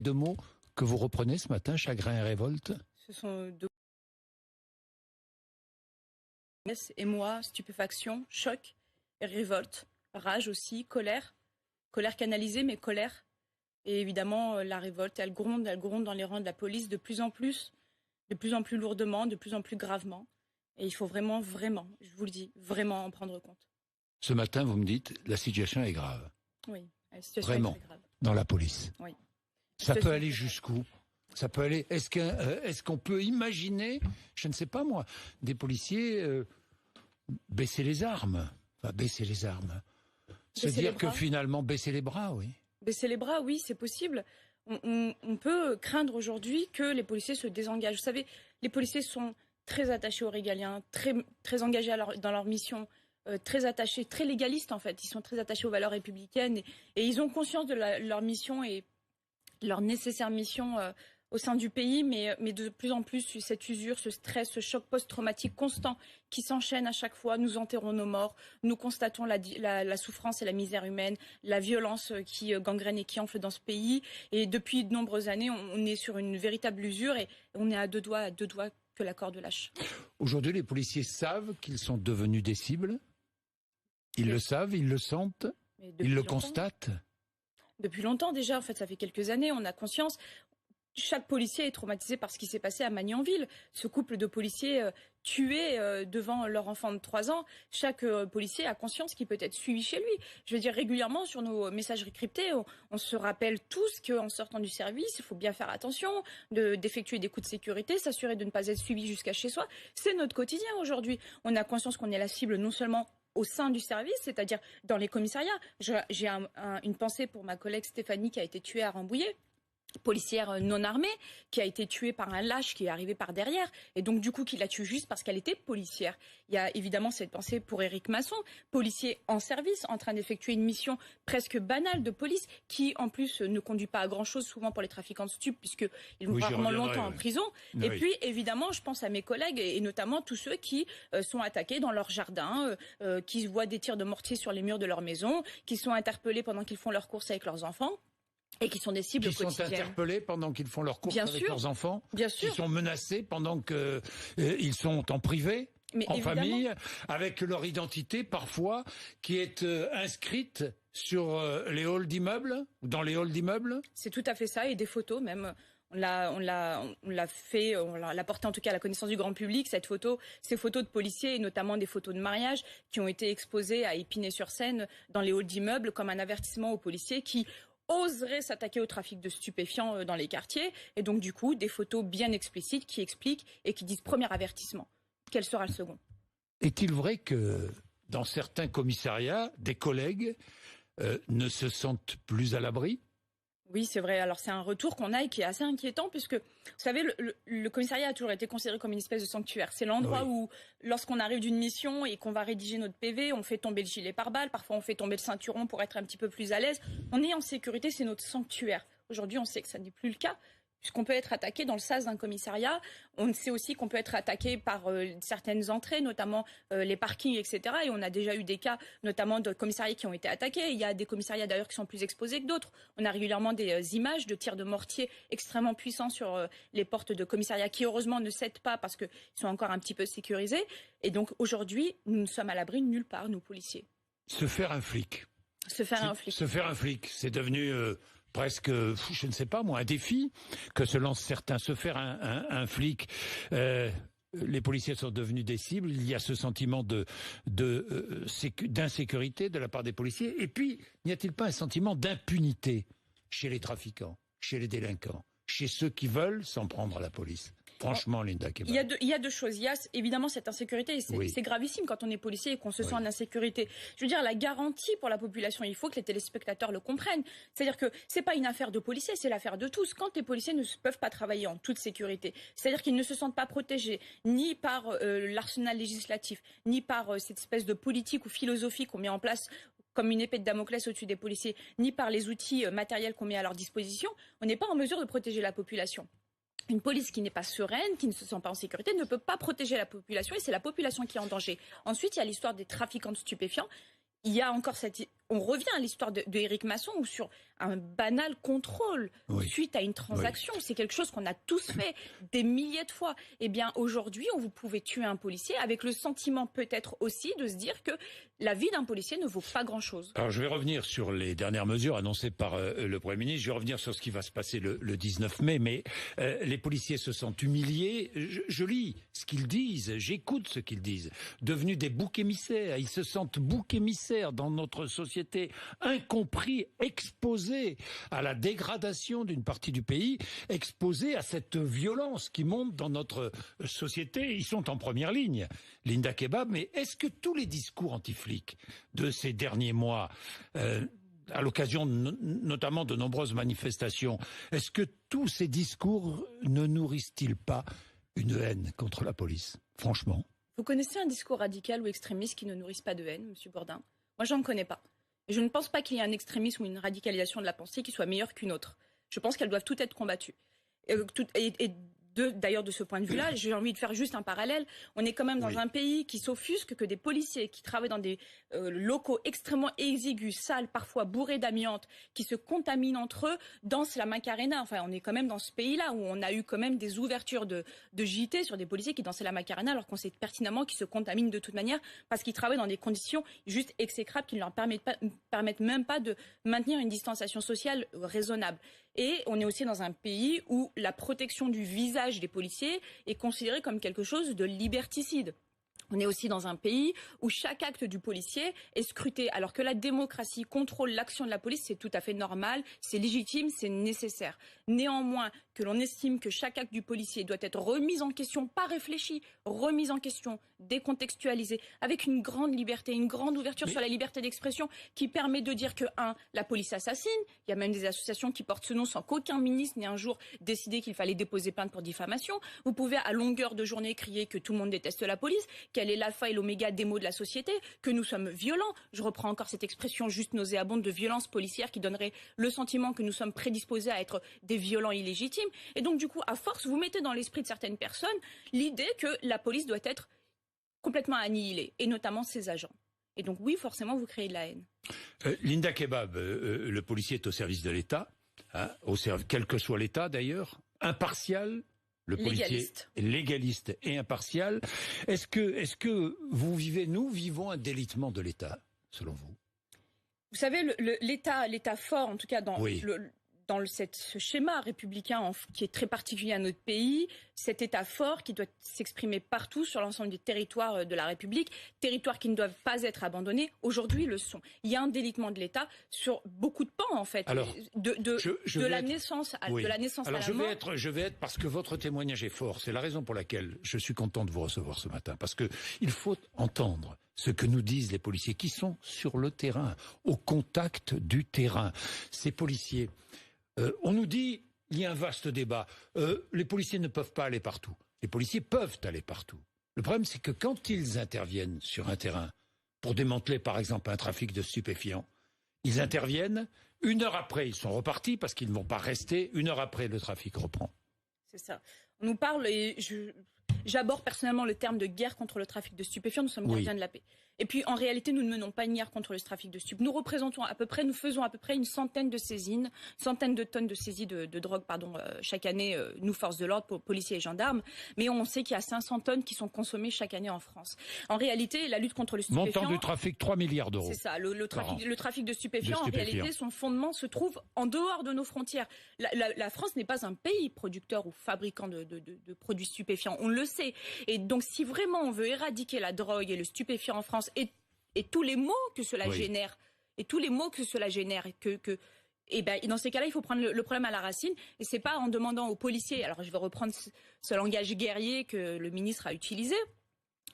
Deux mots que vous reprenez ce matin, chagrin et révolte. Ce sont deux. Émoi, stupéfaction, choc, révolte, rage aussi, colère. Colère canalisée, mais colère. Et évidemment, la révolte, elle gronde dans les rangs de la police de plus en plus lourdement, de plus en plus gravement. Et il faut vraiment, je vous le dis, vraiment en prendre compte. Ce matin, vous me dites, la situation est grave. Oui, la situation vraiment, est très grave. Dans la police. Oui. Ça peut aller jusqu'où ? Ça peut aller. Est-ce qu'on peut imaginer, je ne sais pas moi, des policiers baisser les armes, baisser les armes, se dire que finalement baisser les bras, oui. Baisser les bras, oui, c'est possible. On peut craindre aujourd'hui que les policiers se désengagent. Vous savez, les policiers sont très attachés aux régaliens, très engagés dans leur mission, très attachés, très légalistes en fait. Ils sont très attachés aux valeurs républicaines et ils ont conscience de leur mission et leur nécessaire mission au sein du pays, mais de plus en plus, cette usure, ce stress, ce choc post-traumatique constant qui s'enchaîne à chaque fois. Nous enterrons nos morts, nous constatons la souffrance et la misère humaine, la violence qui gangrène et qui enfle dans ce pays. Et depuis de nombreuses années, on est sur une véritable usure et on est à deux doigts que la corde lâche. Aujourd'hui, les policiers savent qu'ils sont devenus des cibles. Ils le savent, ils le sentent, ils le constatent. Depuis longtemps déjà, en fait, ça fait quelques années, on a conscience. Chaque policier est traumatisé par ce qui s'est passé à Magnanville. Ce couple de policiers tués devant leur enfant de 3 ans. Chaque policier a conscience qu'il peut être suivi chez lui. Je veux dire, régulièrement, sur nos messages cryptés, on se rappelle tous qu'en sortant du service, il faut bien faire attention, d'effectuer des coups de sécurité, s'assurer de ne pas être suivi jusqu'à chez soi. C'est notre quotidien aujourd'hui. On a conscience qu'on est la cible non seulement au sein du service, c'est-à-dire dans les commissariats. J'ai une pensée pour ma collègue Stéphanie qui a été tuée à Rambouillet, policière non armée, qui a été tuée par un lâche qui est arrivé par derrière, et donc du coup qui l'a tuée juste parce qu'elle était policière. Il y a évidemment cette pensée pour Éric Masson, policier en service, en train d'effectuer une mission presque banale de police, qui en plus ne conduit pas à grand-chose souvent pour les trafiquants de stupes, puisqu'ils vont rarement longtemps en prison. Et puis évidemment, je pense à mes collègues, et notamment tous ceux qui sont attaqués dans leur jardin, qui voient des tirs de mortier sur les murs de leur maison, qui sont interpellés pendant qu'ils font leurs courses avec leurs enfants. Et qui sont des cibles quotidiennes. Qui sont interpellés pendant qu'ils font leurs courses avec leurs enfants. Bien sûr. Qui sont menacés pendant qu'ils sont en privé, en famille, avec leur identité parfois qui est inscrite sur les halls d'immeubles, dans les halls d'immeubles. C'est tout à fait ça, et des photos même. On l'a porté en tout cas à la connaissance du grand public, ces photos de policiers et notamment des photos de mariage qui ont été exposées à Épinay-sur-Seine dans les halls d'immeubles comme un avertissement aux policiers qui oserait s'attaquer au trafic de stupéfiants dans les quartiers. Et donc, du coup, des photos bien explicites qui expliquent et qui disent premier avertissement. Quel sera le second ? Est-il vrai que dans certains commissariats, des collègues ne se sentent plus à l'abri ? Oui, c'est vrai. Alors, c'est un retour qu'on a et qui est assez inquiétant puisque, vous savez, le commissariat a toujours été considéré comme une espèce de sanctuaire. C'est l'endroit où, lorsqu'on arrive d'une mission et qu'on va rédiger notre PV, on fait tomber le gilet pare-balles, parfois on fait tomber le ceinturon pour être un petit peu plus à l'aise. On est en sécurité, c'est notre sanctuaire. Aujourd'hui, on sait que ça n'est plus le cas, puisqu'on peut être attaqué dans le sas d'un commissariat. On sait aussi qu'on peut être attaqué par certaines entrées, notamment les parkings, etc. Et on a déjà eu des cas, notamment de commissariats qui ont été attaqués. Il y a des commissariats d'ailleurs qui sont plus exposés que d'autres. On a régulièrement des images de tirs de mortier extrêmement puissants sur les portes de commissariats qui heureusement ne cèdent pas parce qu'ils sont encore un petit peu sécurisés. Et donc aujourd'hui, nous ne sommes à l'abri de nulle part, nous policiers. Se faire un flic. Se faire un flic, c'est devenu... presque, je ne sais pas moi, un défi que se lancent certains. Se faire un flic, les policiers sont devenus des cibles, il y a ce sentiment d'insécurité de la part des policiers. Et puis, n'y a-t-il pas un sentiment d'impunité chez les trafiquants, chez les délinquants, chez ceux qui veulent s'en prendre à la police ? Franchement, Linda Keban. Il y a deux choses. Il y a évidemment cette insécurité. C'est gravissime quand on est policier et qu'on se sent en insécurité. Je veux dire, la garantie pour la population, il faut que les téléspectateurs le comprennent. C'est-à-dire que c'est pas une affaire de policiers, c'est l'affaire de tous. Quand les policiers ne peuvent pas travailler en toute sécurité, c'est-à-dire qu'ils ne se sentent pas protégés ni par l'arsenal législatif, ni par cette espèce de politique ou philosophie qu'on met en place comme une épée de Damoclès au-dessus des policiers, ni par les outils matériels qu'on met à leur disposition, on n'est pas en mesure de protéger la population. Une police qui n'est pas sereine, qui ne se sent pas en sécurité, ne peut pas protéger la population et c'est la population qui est en danger. Ensuite, il y a l'histoire des trafiquants de stupéfiants. Il y a encore on revient à l'histoire de Éric Masson ou sur un banal contrôle suite à une transaction. C'est quelque chose qu'on a tous fait des milliers de fois. Eh bien, aujourd'hui, vous pouvez tuer un policier avec le sentiment peut-être aussi de se dire que la vie d'un policier ne vaut pas grand-chose. Alors, je vais revenir sur les dernières mesures annoncées par le Premier ministre. Je vais revenir sur ce qui va se passer le 19 mai. Mais les policiers se sentent humiliés. Je lis ce qu'ils disent. J'écoute ce qu'ils disent. Devenus des boucs émissaires. Ils se sentent boucs émissaires dans notre société. Incompris, exposés à la dégradation d'une partie du pays, exposés à cette violence qui monte dans notre société. Ils sont en première ligne. Linda Kebab, mais est-ce que tous les discours anti-flics de ces derniers mois, à l'occasion notamment de nombreuses manifestations, est-ce que tous ces discours ne nourrissent-ils pas une haine contre la police, franchement? Vous connaissez un discours radical ou extrémiste qui ne nourrisse pas de haine, M. Bourdin? Moi, j'en connais pas. Et je ne pense pas qu'il y ait un extrémisme ou une radicalisation de la pensée qui soit meilleure qu'une autre. Je pense qu'elles doivent toutes être combattues. D'ailleurs, de ce point de vue-là, j'ai envie de faire juste un parallèle. On est quand même dans un pays qui s'offusque que des policiers qui travaillent dans des locaux extrêmement exigus, sales, parfois bourrés d'amiante, qui se contaminent entre eux, dansent la Macarena. Enfin, on est quand même dans ce pays-là où on a eu quand même des ouvertures de JT sur des policiers qui dansaient la Macarena alors qu'on sait pertinemment qu'ils se contaminent de toute manière parce qu'ils travaillent dans des conditions juste exécrables qui ne leur permettent même pas de maintenir une distanciation sociale raisonnable. Et on est aussi dans un pays où la protection du visage des policiers est considérée comme quelque chose de liberticide. On est aussi dans un pays où chaque acte du policier est scruté, alors que la démocratie contrôle l'action de la police, c'est tout à fait normal, c'est légitime, c'est nécessaire. Néanmoins, que l'on estime que chaque acte du policier doit être remis en question, pas réfléchi, remis en question, décontextualisé, avec une grande liberté, une grande ouverture sur la liberté d'expression qui permet de dire que, la police assassine, il y a même des associations qui portent ce nom sans qu'aucun ministre n'ait un jour décidé qu'il fallait déposer plainte pour diffamation. Vous pouvez à longueur de journée crier que tout le monde déteste la police, qu'elle est l'alpha et l'oméga des maux de la société, que nous sommes violents. Je reprends encore cette expression juste nauséabonde de violence policière qui donnerait le sentiment que nous sommes prédisposés à être des violents illégitimes. Et donc, du coup, à force, vous mettez dans l'esprit de certaines personnes l'idée que la police doit être complètement annihilée, et notamment ses agents. Et donc, oui, forcément, vous créez de la haine. Linda Kebab, le policier est au service de l'État, quel que soit l'État d'ailleurs, impartial. Le policier est légaliste et impartial. Est-ce que nous vivons un délitement de l'État, selon vous? Vous savez, l'État fort, en tout cas dans ce schéma républicain qui est très particulier à notre pays, cet État fort qui doit s'exprimer partout sur l'ensemble des territoires de la République, territoires qui ne doivent pas être abandonnés, aujourd'hui le sont. Il y a un délitement de l'État sur beaucoup de pans, en fait, de la naissance à la mort. Je vais être, parce que votre témoignage est fort, c'est la raison pour laquelle je suis content de vous recevoir ce matin, parce que il faut entendre ce que nous disent les policiers qui sont sur le terrain, au contact du terrain. Ces policiers... on nous dit, il y a un vaste débat, les policiers ne peuvent pas aller partout. Les policiers peuvent aller partout. Le problème, c'est que quand ils interviennent sur un terrain pour démanteler, par exemple, un trafic de stupéfiants, ils interviennent, 1 heure après, ils sont repartis parce qu'ils ne vont pas rester, 1 heure après, le trafic reprend. C'est ça. On nous parle, et j'aborde personnellement le terme de guerre contre le trafic de stupéfiants, nous sommes gardiens de la paix. Et puis, en réalité, nous ne menons pas une guerre contre le trafic de stupes. Nous faisons à peu près une centaine de saisines, centaines de tonnes de saisies de drogue, chaque année, nous, forces de l'ordre, policiers et gendarmes. Mais on sait qu'il y a 500 tonnes qui sont consommées chaque année en France. En réalité, la lutte contre le stupéfiant... Montant du trafic, 3 milliards d'euros. C'est ça. Le trafic de stupéfiants, en réalité, son fondement se trouve en dehors de nos frontières. La France n'est pas un pays producteur ou fabricant de produits stupéfiants. On le sait. Et donc, si vraiment on veut éradiquer la drogue et le stupéfiant en France, et tous les maux que cela génère, dans ces cas-là, il faut prendre le problème à la racine, et c'est pas en demandant aux policiers, alors je vais reprendre ce langage guerrier que le ministre a utilisé.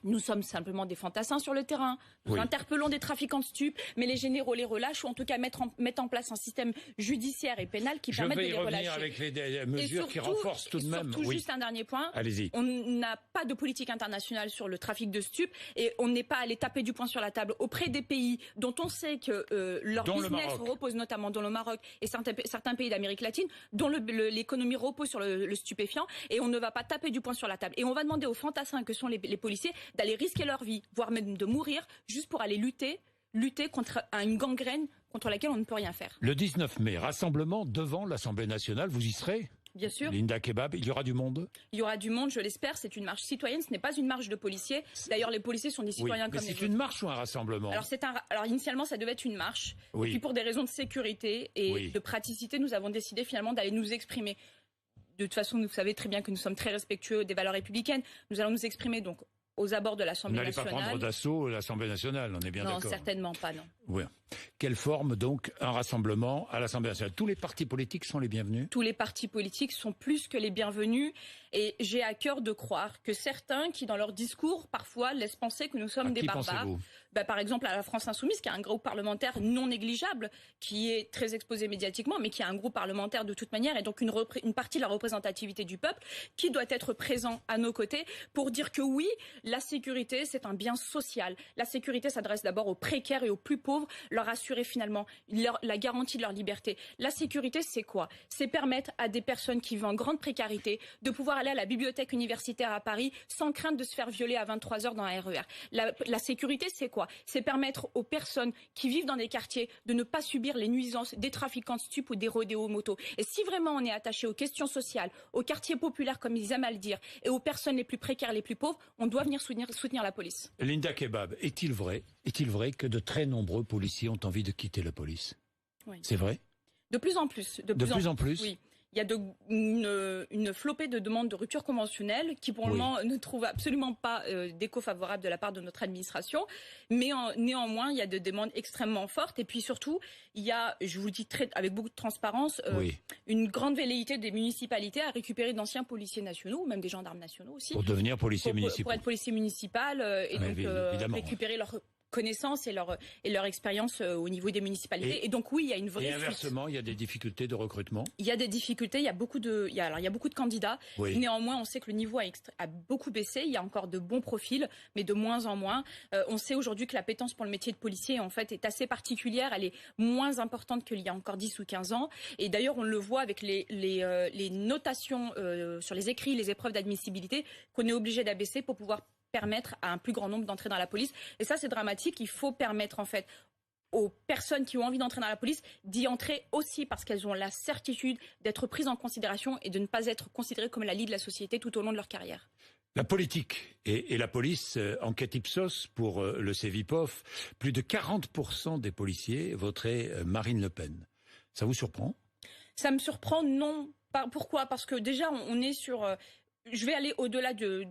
Nous sommes simplement des fantassins sur le terrain. Nous interpellons des trafiquants de stupes, mais les généraux les relâchent, ou en tout cas mettent en place un système judiciaire et pénal qui permette de les relâcher. Je vais y revenir avec les mesures qui renforcent tout de même. Surtout, juste un dernier point. Allez-y. On n'a pas de politique internationale sur le trafic de stupes, et on n'est pas allé taper du poing sur la table auprès des pays dont on sait que leur business repose notamment dans le Maroc et certains pays d'Amérique latine, dont l'économie repose sur le stupéfiant, et on ne va pas taper du poing sur la table. Et on va demander aux fantassins que sont les policiers d'aller risquer leur vie, voire même de mourir, juste pour aller lutter lutter contre une gangrène contre laquelle on ne peut rien faire. Le 19 mai, rassemblement devant l'Assemblée nationale, vous y serez ? Bien sûr. Linda Kebab, il y aura du monde ? Il y aura du monde, je l'espère. C'est une marche citoyenne, ce n'est pas une marche de policiers. D'ailleurs, les policiers sont des citoyens comme les autres. C'est une marche ou un rassemblement ? Alors initialement, ça devait être une marche. Oui. Et puis pour des raisons de sécurité et de praticité, nous avons décidé finalement d'aller nous exprimer. De toute façon, vous savez très bien que nous sommes très respectueux des valeurs républicaines. Nous allons nous exprimer donc aux abords de l'Assemblée nationale. Vous n'allez pas prendre d'assaut l'Assemblée nationale, on est bien d'accord ? Non, certainement pas, non. Oui. Quelle forme donc un rassemblement à l'Assemblée nationale ? Tous les partis politiques sont les bienvenus ? Tous les partis politiques sont plus que les bienvenus. Et j'ai à cœur de croire que certains qui, dans leur discours, parfois, laissent penser que nous sommes des barbares. Par exemple, à la France Insoumise, qui a un groupe parlementaire non négligeable, qui est très exposé médiatiquement, mais qui a un groupe parlementaire de toute manière, et donc une partie de la représentativité du peuple, qui doit être présent à nos côtés pour dire que oui, la sécurité, c'est un bien social. La sécurité s'adresse d'abord aux précaires et aux plus pauvres, leur assurer finalement la garantie de leur liberté. La sécurité, c'est quoi ? C'est permettre à des personnes qui vivent en grande précarité de pouvoir aller à la bibliothèque universitaire à Paris sans crainte de se faire violer à 23 heures dans un RER. La sécurité, c'est quoi ? C'est permettre aux personnes qui vivent dans des quartiers de ne pas subir les nuisances des trafiquants de stupes ou des rodéos motos. Et si vraiment on est attaché aux questions sociales, aux quartiers populaires, comme ils aiment à le dire, et aux personnes les plus précaires, les plus pauvres, on doit venir soutenir la police. Linda Kebab, est-il vrai que de très nombreux policiers ont envie de quitter la police ? Oui. C'est vrai ? De plus en plus. De plus en plus. Oui. Il y a une flopée de demandes de rupture conventionnelle qui, pour le moment, ne trouvent absolument pas d'écho favorable de la part de notre administration. Mais néanmoins, il y a des demandes extrêmement fortes. Et puis surtout, il y a, je vous le dis avec beaucoup de transparence, une grande velléité des municipalités à récupérer d'anciens policiers nationaux, ou même des gendarmes nationaux aussi. Pour devenir policiers municipaux. Pour être policiers municipaux et donc récupérer leur connaissances et leur expérience au niveau des municipalités. Et donc oui, il y a une vraie fuite. Et inversement, il y a des difficultés de recrutement. Il y a des difficultés, il y a beaucoup de candidats. Oui. Néanmoins, on sait que le niveau a beaucoup baissé. Il y a encore de bons profils, mais de moins en moins. On sait aujourd'hui que l'appétence pour le métier de policier, en fait, est assez particulière. Elle est moins importante qu'il y a encore 10 ou 15 ans. Et d'ailleurs, on le voit avec les notations sur les écrits, les épreuves d'admissibilité, qu'on est obligé d'abaisser pour pouvoir permettre à un plus grand nombre d'entrer dans la police. Et ça, c'est dramatique. Il faut permettre, en fait, aux personnes qui ont envie d'entrer dans la police d'y entrer aussi parce qu'elles ont la certitude d'être prises en considération et de ne pas être considérées comme la lie de la société tout au long de leur carrière. La politique et la police, enquête Ipsos pour le Cevipof, plus de 40% des policiers voteraient Marine Le Pen. Ça vous surprend ? Ça me surprend, non. Pourquoi ? Parce que déjà, on est sur... Je vais aller au-delà du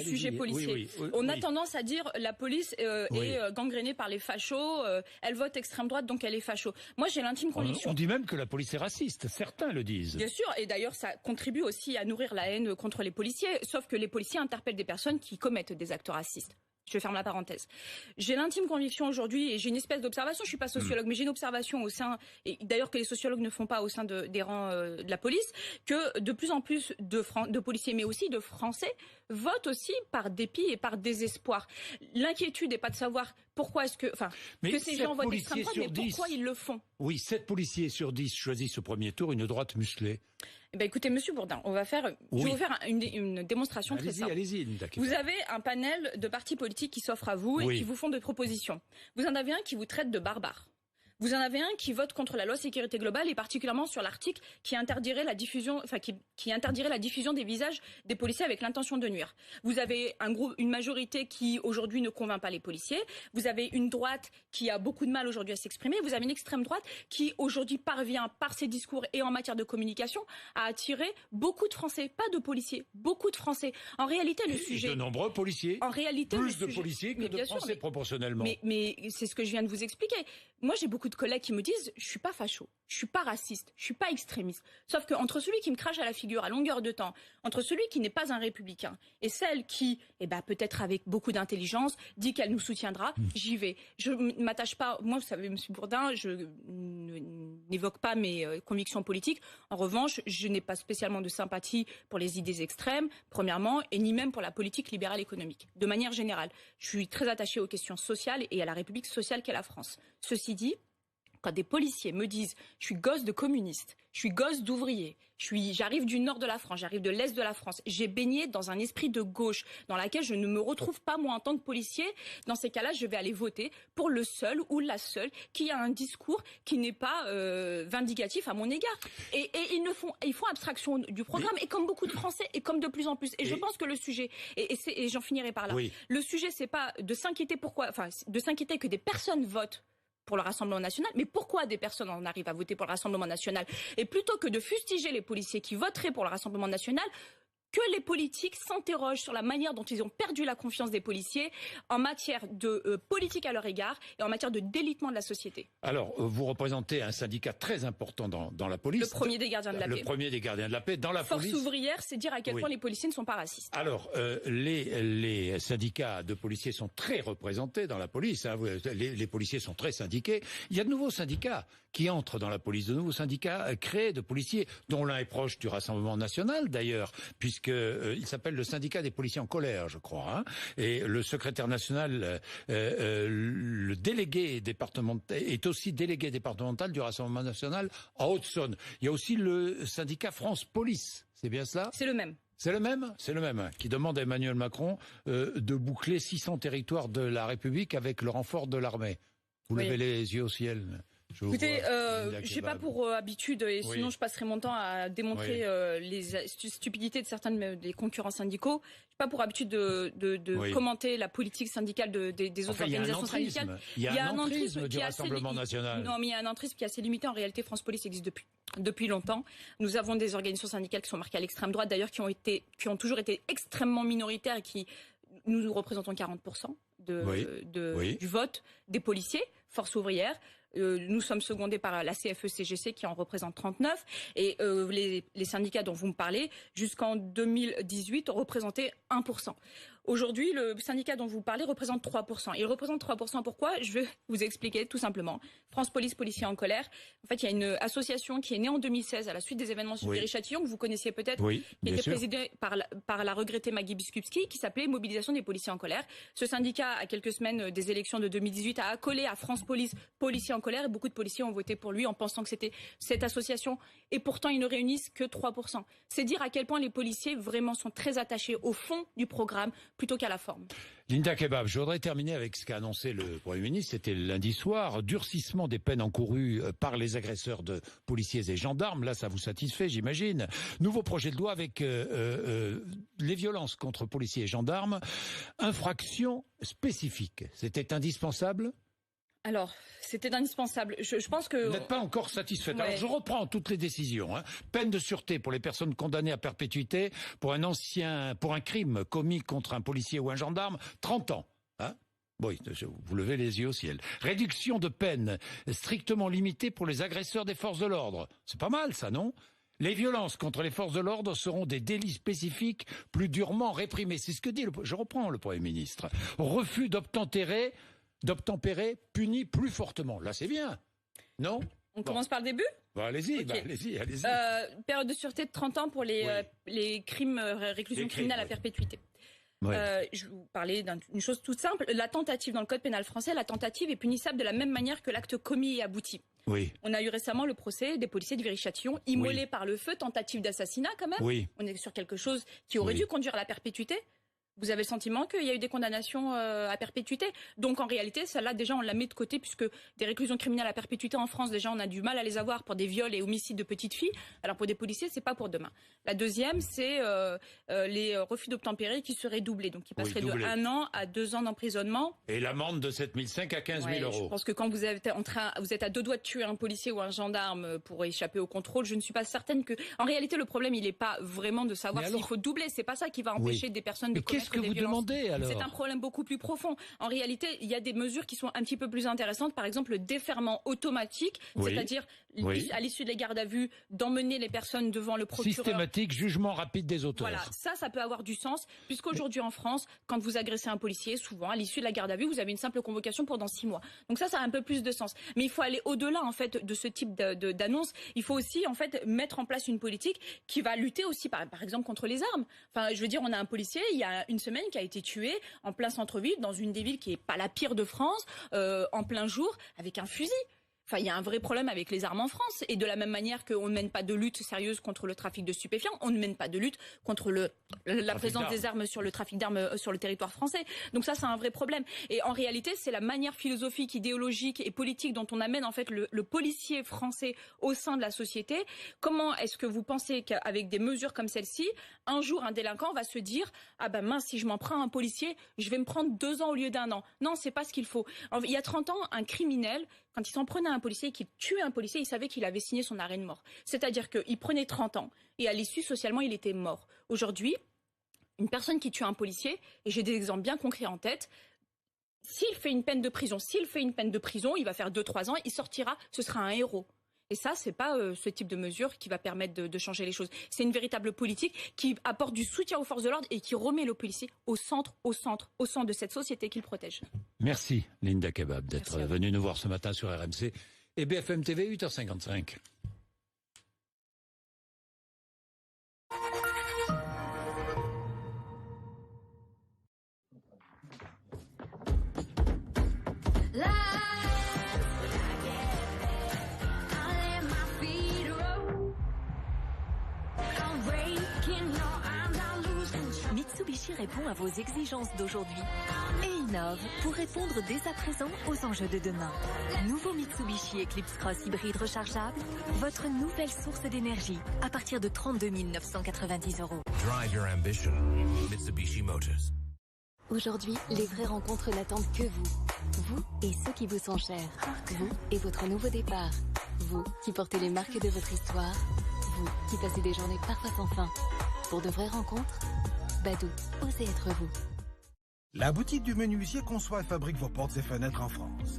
sujet policier. On a tendance à dire la police est gangrénée par les fachos, elle vote extrême droite donc elle est facho. Moi j'ai l'intime conviction. On dit même que la police est raciste, certains le disent. Bien sûr, et d'ailleurs ça contribue aussi à nourrir la haine contre les policiers, sauf que les policiers interpellent des personnes qui commettent des actes racistes. Je ferme la parenthèse. J'ai l'intime conviction aujourd'hui, et j'ai une espèce d'observation, je suis pas sociologue, mais j'ai une observation au sein, et d'ailleurs que les sociologues ne font pas au sein des rangs de la police, que de plus en plus de policiers, mais aussi de Français, votent aussi par dépit et par désespoir. L'inquiétude n'est pas de savoir pourquoi est-ce que ces gens votent extrême droite, mais pourquoi ils le font. Oui, 7 policiers sur 10 choisissent au premier tour une droite musclée. Eh ben écoutez, Monsieur Bourdin, je vais vous faire une démonstration très simple. Allez-y. Vous avez un panel de partis politiques qui s'offrent à vous et qui vous font des propositions. Vous en avez un qui vous traite de barbares. Vous en avez un qui vote contre la loi sécurité globale et particulièrement sur l'article qui interdirait la diffusion, qui interdirait la diffusion des visages des policiers avec l'intention de nuire. Vous avez une majorité qui aujourd'hui ne convainc pas les policiers. Vous avez une droite qui a beaucoup de mal aujourd'hui à s'exprimer. Vous avez une extrême droite qui aujourd'hui parvient par ses discours et en matière de communication à attirer beaucoup de Français, pas de policiers, beaucoup de Français. En réalité, le sujet. De nombreux policiers. En réalité, plus de policiers que de Français proportionnellement. Mais c'est ce que je viens de vous expliquer. Moi, j'ai beaucoup de collègues qui me disent je suis pas facho, je suis pas raciste, je suis pas extrémiste. Sauf que entre celui qui me crache à la figure à longueur de temps, entre celui qui n'est pas un républicain et celle qui, peut-être avec beaucoup d'intelligence, dit qu'elle nous soutiendra, j'y vais. Je m'attache pas, moi vous savez Monsieur Bourdin, je n'évoque pas mes convictions politiques. En revanche, je n'ai pas spécialement de sympathie pour les idées extrêmes, premièrement, et ni même pour la politique libérale économique. De manière générale, je suis très attachée aux questions sociales et à la République sociale qu'est la France. Ceci dit, Quand des policiers me disent « je suis gosse de communiste, je suis gosse d'ouvrier, j'arrive du nord de la France, j'arrive de l'est de la France, j'ai baigné dans un esprit de gauche dans laquelle je ne me retrouve pas moi en tant que policier, dans ces cas-là, je vais aller voter pour le seul ou la seule qui a un discours qui n'est pas vindicatif à mon égard. » Et ils font abstraction du programme, et comme beaucoup de Français, et comme de plus en plus. Et je pense que le sujet, et j'en finirai par là, le sujet, c'est pas de s'inquiéter de s'inquiéter que des personnes votent pour le Rassemblement national, mais pourquoi des personnes en arrivent à voter pour le Rassemblement national? Et plutôt que de fustiger les policiers qui voteraient pour le Rassemblement national, que les politiques s'interrogent sur la manière dont ils ont perdu la confiance des policiers en matière de politique à leur égard et en matière de délitement de la société. Alors, vous représentez un syndicat très important dans la police. Le premier des gardiens de la paix. Le premier des gardiens de la paix dans la police. Force ouvrière, c'est dire à quel point les policiers ne sont pas racistes. Alors, les syndicats de policiers sont très représentés dans la police. Hein. Les policiers sont très syndiqués. Il y a de nouveaux syndicats qui entrent dans la police, de nouveaux syndicats créés de policiers, dont l'un est proche du Rassemblement national d'ailleurs, puisqu'il s'appelle le syndicat des policiers en colère, je crois. Hein. Et le secrétaire national, le délégué départemental, est aussi délégué départemental du Rassemblement national en Haute-Saône. Il y a aussi le syndicat France Police, c'est bien cela ? C'est le même. C'est le même, hein, qui demande à Emmanuel Macron de boucler 600 territoires de la République avec le renfort de l'armée. Vous levez les yeux au ciel. Écoutez, j'ai pas pour habitude, et sinon je passerai mon temps à démontrer les stupidités de certains des concurrents syndicaux. J'ai pas pour habitude de commenter la politique syndicale des autres organisations syndicales. Il y a un entrisme du Rassemblement national. Non, mais il y a un entrisme qui est assez limité. En réalité, France Police existe depuis longtemps. Nous avons des organisations syndicales qui sont marquées à l'extrême droite, d'ailleurs, qui ont toujours été extrêmement minoritaires et qui nous représentons 40% du vote des policiers, force ouvrière. Nous sommes secondés par la CFE-CGC qui en représente 39 et les syndicats dont vous me parlez jusqu'en 2018 représentaient 1%. Aujourd'hui, le syndicat dont vous parlez représente 3%. Il représente 3%, pourquoi? Je vais vous expliquer tout simplement. France Police, policiers en colère. En fait, il y a une association qui est née en 2016 à la suite des événements sur Viry-Châtillon, que vous connaissiez peut-être, qui était présidée par la regrettée Maggie Biskupski, qui s'appelait Mobilisation des policiers en colère. Ce syndicat, à quelques semaines des élections de 2018, a accolé à France Police, policiers en colère, et beaucoup de policiers ont voté pour lui en pensant que c'était cette association. Et pourtant, ils ne réunissent que 3%. C'est dire à quel point les policiers vraiment sont très attachés au fond du programme plutôt qu'à la forme. Linda Kebab, je voudrais terminer avec ce qu'a annoncé le Premier ministre, c'était lundi soir, durcissement des peines encourues par les agresseurs de policiers et gendarmes, là ça vous satisfait j'imagine. Nouveau projet de loi avec les violences contre policiers et gendarmes, infraction spécifique, c'était indispensable ? Alors, c'était indispensable. Je pense que... Vous n'êtes pas encore satisfaite. Alors, je reprends toutes les décisions. Hein. Peine de sûreté pour les personnes condamnées à perpétuité pour un crime commis contre un policier ou un gendarme, 30 ans. Hein. Oui, vous levez les yeux au ciel. Réduction de peine strictement limitée pour les agresseurs des forces de l'ordre. C'est pas mal, ça, non ? Les violences contre les forces de l'ordre seront des délits spécifiques plus durement réprimés. C'est ce que dit, je reprends le Premier ministre. Refus d'obtempérer puni plus fortement. Là, c'est bien. Non ? On commence par le début ? Allez-y, okay. allez-y. Période de sûreté de 30 ans pour les crimes, réclusion criminelle à perpétuité. Je vais vous parler d'une chose toute simple. La tentative dans le code pénal français, la tentative est punissable de la même manière que l'acte commis et abouti. On a eu récemment le procès des policiers de Viry-Châtillon, immolés par le feu, tentative d'assassinat quand même. On est sur quelque chose qui aurait dû conduire à la perpétuité. Vous avez le sentiment qu'il y a eu des condamnations à perpétuité. Donc en réalité, celle-là, déjà, on la met de côté puisque des réclusions criminelles à perpétuité en France, déjà, on a du mal à les avoir pour des viols et homicides de petites filles. Alors pour des policiers, c'est pas pour demain. La deuxième, c'est les refus d'obtempérer qui seraient doublés. Donc qui passeraient de 1 an à 2 ans d'emprisonnement. Et l'amende de 7 500 à 15 000 euros. Je pense que quand vous êtes vous êtes à 2 doigts de tuer un policier ou un gendarme pour échapper au contrôle, je ne suis pas certaine que... En réalité, le problème, il n'est pas vraiment de savoir s'il faut doubler. C'est pas ça qui va empêcher des personnes de commettre des violences. Qu'est-ce que vous demandez alors ? C'est un problème beaucoup plus profond. En réalité, il y a des mesures qui sont un petit peu plus intéressantes. Par exemple, le déferrement automatique, c'est-à-dire à l'issue de la garde à vue, d'emmener les personnes devant le procureur. Systématique, jugement rapide des auteurs. Voilà, ça peut avoir du sens, puisqu'aujourd'hui en France, quand vous agressez un policier, souvent, à l'issue de la garde à vue, vous avez une simple convocation pendant 6 mois. Donc ça a un peu plus de sens. Mais il faut aller au-delà, en fait, de ce type d'annonce. Il faut aussi, en fait, mettre en place une politique qui va lutter aussi, par exemple, contre les armes. Enfin, je veux dire, on a un policier, il y a une semaine, qui a été tué en plein centre-ville, dans une des villes qui est pas la pire de France, en plein jour, avec un fusil. Enfin, il y a un vrai problème avec les armes en France. Et de la même manière qu'on ne mène pas de lutte sérieuse contre le trafic de stupéfiants, on ne mène pas de lutte contre la présence des armes sur le trafic d'armes sur le territoire français. Donc ça, c'est un vrai problème. Et en réalité, c'est la manière philosophique, idéologique et politique dont on amène en fait le policier français au sein de la société. Comment est-ce que vous pensez qu'avec des mesures comme celle-ci, un jour, un délinquant va se dire « Ah ben mince, si je m'en prends à un policier, je vais me prendre 2 ans au lieu d'1 an. » Non, c'est pas ce qu'il faut. Il y a 30 ans, un criminel, quand il s'en prenait à un policier et qu'il tuait un policier, il savait qu'il avait signé son arrêt de mort. C'est-à-dire qu'il prenait 30 ans et à l'issue, socialement, il était mort. Aujourd'hui, une personne qui tue un policier, et j'ai des exemples bien concrets en tête, s'il fait une peine de prison, il va faire 2-3 ans, il sortira, ce sera un héros. Et ça, c'est pas ce type de mesure qui va permettre de changer les choses. C'est une véritable politique qui apporte du soutien aux forces de l'ordre et qui remet le policier au centre de cette société qu'il protège. Merci Linda Kebab d'être venue nous voir ce matin sur RMC et BFM TV 8h55. Mitsubishi répond à vos exigences d'aujourd'hui et innove pour répondre dès à présent aux enjeux de demain. Nouveau Mitsubishi Eclipse Cross hybride rechargeable, votre nouvelle source d'énergie à partir de 32 990 €. Drive your ambition. Mitsubishi Motors. Aujourd'hui, les vraies rencontres n'attendent que vous. Vous et ceux qui vous sont chers. Vous et votre nouveau départ. Vous qui portez les marques de votre histoire. Vous qui passez des journées parfois sans fin. Pour de vraies rencontres, Badou, osez être vous. La boutique du menuisier conçoit et fabrique vos portes et fenêtres en France.